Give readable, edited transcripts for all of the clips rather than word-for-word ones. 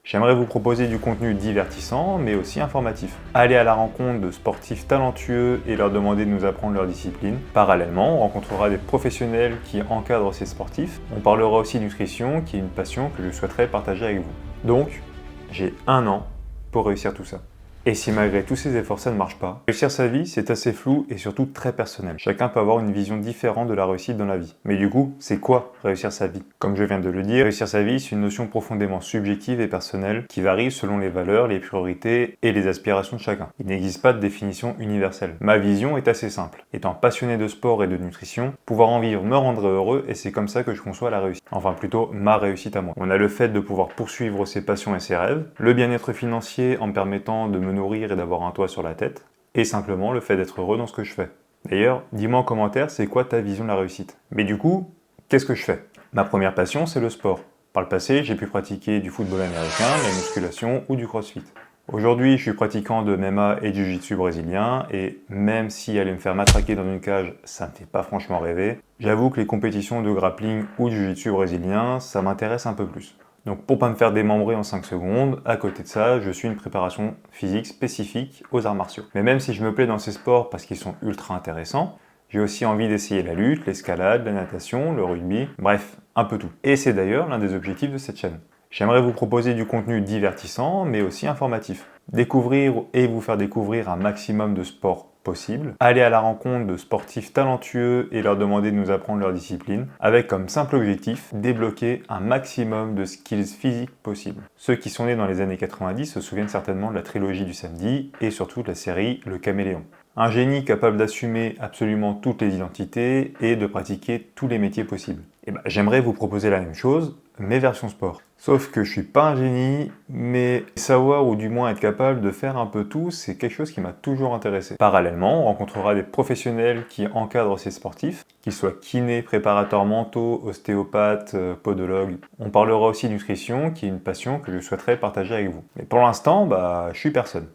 J'aimerais vous proposer du contenu divertissant, mais aussi informatif. Aller à la rencontre de sportifs talentueux et leur demander de nous apprendre leur discipline. Parallèlement, on rencontrera des professionnels qui encadrent ces sportifs. On parlera aussi nutrition, qui est une passion que je souhaiterais partager avec vous. Donc, j'ai 1 an pour réussir tout ça. Et si malgré tous ces efforts ça ne marche pas, réussir sa vie c'est assez flou et surtout très personnel. Chacun peut avoir une vision différente de la réussite dans la vie. Mais du coup, c'est quoi réussir sa vie? Comme je viens de le dire, réussir sa vie c'est une notion profondément subjective et personnelle qui varie selon les valeurs, les priorités et les aspirations de chacun. Il n'existe pas de définition universelle. Ma vision est assez simple. Étant passionné de sport et de nutrition, pouvoir en vivre me rendrait heureux et c'est comme ça que je conçois la réussite. Enfin plutôt ma réussite à moi. On a le fait de pouvoir poursuivre ses passions et ses rêves, le bien-être financier en me permettant de me nourrir et d'avoir un toit sur la tête, et simplement le fait d'être heureux dans ce que je fais. D'ailleurs, dis-moi en commentaire, c'est quoi ta vision de la réussite? Mais du coup, qu'est-ce que je fais? Ma première passion, c'est le sport. Par le passé, j'ai pu pratiquer du football américain, de la musculation ou du crossfit. Aujourd'hui, je suis pratiquant de MMA et du jiu-jitsu brésilien, et même si aller me faire matraquer dans une cage, ça me fait pas franchement rêver, j'avoue que les compétitions de grappling ou du jiu-jitsu brésilien, ça m'intéresse un peu plus. Donc pour pas me faire démembrer en 5 secondes, à côté de ça, je suis une préparation physique spécifique aux arts martiaux. Mais même si je me plais dans ces sports parce qu'ils sont ultra intéressants, j'ai aussi envie d'essayer la lutte, l'escalade, la natation, le rugby, bref, un peu tout. Et c'est d'ailleurs l'un des objectifs de cette chaîne. J'aimerais vous proposer du contenu divertissant, mais aussi informatif. Découvrir et vous faire découvrir un maximum de sports possible. Aller à la rencontre de sportifs talentueux et leur demander de nous apprendre leur discipline, avec comme simple objectif, débloquer un maximum de skills physiques possibles. Ceux qui sont nés dans les années 90 se souviennent certainement de la trilogie du samedi, et surtout de la série Le Caméléon. Un génie capable d'assumer absolument toutes les identités et de pratiquer tous les métiers possibles. Et j'aimerais vous proposer la même chose, mais version sport. Sauf que je suis pas un génie, mais savoir ou du moins être capable de faire un peu tout, c'est quelque chose qui m'a toujours intéressé. Parallèlement, on rencontrera des professionnels qui encadrent ces sportifs, qu'ils soient kinés, préparateurs mentaux, ostéopathes, podologues. On parlera aussi nutrition, qui est une passion que je souhaiterais partager avec vous. Mais pour l'instant, je suis personne.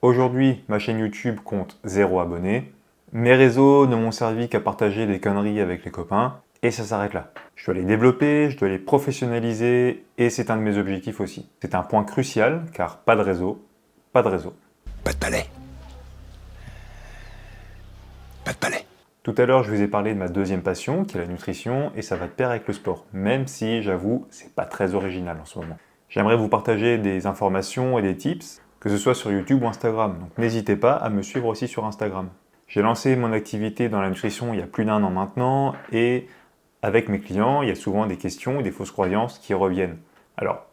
Aujourd'hui, ma chaîne YouTube compte 0 abonnés. Mes réseaux ne m'ont servi qu'à partager des conneries avec les copains, et ça s'arrête là. Je dois les développer, je dois les professionnaliser, et c'est un de mes objectifs aussi. C'est un point crucial, car pas de réseau, pas de réseau. Pas de palais. Pas de palais. Tout à l'heure, je vous ai parlé de ma deuxième passion, qui est la nutrition, et ça va de pair avec le sport, même si, j'avoue, c'est pas très original en ce moment. J'aimerais vous partager des informations et des tips, que ce soit sur YouTube ou Instagram, donc n'hésitez pas à me suivre aussi sur Instagram. J'ai lancé mon activité dans la nutrition il y a plus d'1 an maintenant, et avec mes clients, il y a souvent des questions et des fausses croyances qui reviennent. Alors,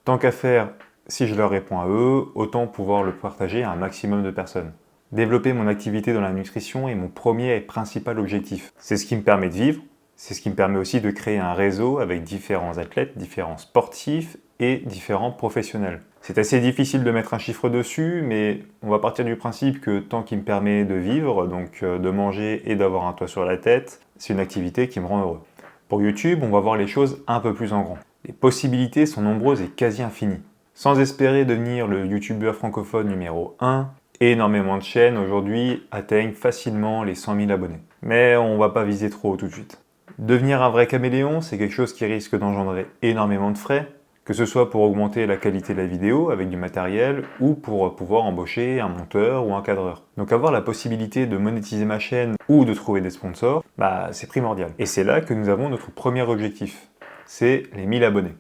tant qu'à faire, si je leur réponds à eux, autant pouvoir le partager à un maximum de personnes. Développer mon activité dans la nutrition est mon premier et principal objectif. C'est ce qui me permet de vivre, c'est ce qui me permet aussi de créer un réseau avec différents athlètes, différents sportifs et différents professionnels. C'est assez difficile de mettre un chiffre dessus, mais on va partir du principe que tant qu'il me permet de vivre, donc de manger et d'avoir un toit sur la tête, c'est une activité qui me rend heureux. Pour YouTube, on va voir les choses un peu plus en grand. Les possibilités sont nombreuses et quasi infinies. Sans espérer devenir le youtubeur francophone numéro 1, énormément de chaînes aujourd'hui atteignent facilement les 100 000 abonnés. Mais on va pas viser trop haut tout de suite. Devenir un vrai caméléon, c'est quelque chose qui risque d'engendrer énormément de frais, que ce soit pour augmenter la qualité de la vidéo avec du matériel ou pour pouvoir embaucher un monteur ou un cadreur. Donc avoir la possibilité de monétiser ma chaîne ou de trouver des sponsors, c'est primordial. Et c'est là que nous avons notre premier objectif, c'est les 1000 abonnés.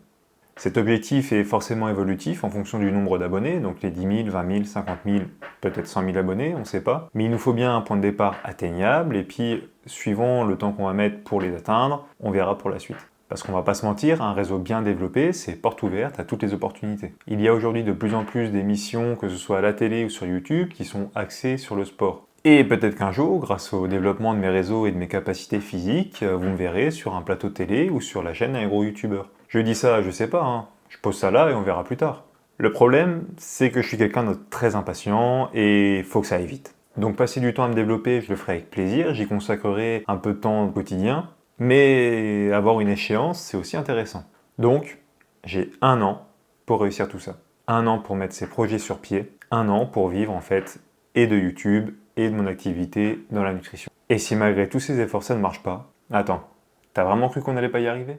Cet objectif est forcément évolutif en fonction du nombre d'abonnés, donc les 10 000, 20 000, 50 000, peut-être 100 000 abonnés, on ne sait pas. Mais il nous faut bien un point de départ atteignable, et puis suivant le temps qu'on va mettre pour les atteindre, on verra pour la suite. Parce qu'on va pas se mentir, un réseau bien développé, c'est porte ouverte à toutes les opportunités. Il y a aujourd'hui de plus en plus d'émissions, que ce soit à la télé ou sur YouTube, qui sont axées sur le sport. Et peut-être qu'un jour, grâce au développement de mes réseaux et de mes capacités physiques, vous me verrez sur un plateau télé ou sur la chaîne d'un gros youtubeur. Je dis ça, je sais pas, je pose ça là et on verra plus tard. Le problème, c'est que je suis quelqu'un de très impatient et il faut que ça aille vite. Donc passer du temps à me développer, je le ferai avec plaisir, j'y consacrerai un peu de temps au quotidien, mais avoir une échéance, c'est aussi intéressant. Donc, j'ai 1 an pour réussir tout ça. 1 an pour mettre ces projets sur pied, 1 an pour vivre en fait et de YouTube et de mon activité dans la nutrition. Et si malgré tous ces efforts ça ne marche pas, attends, t'as vraiment cru qu'on n'allait pas y arriver ?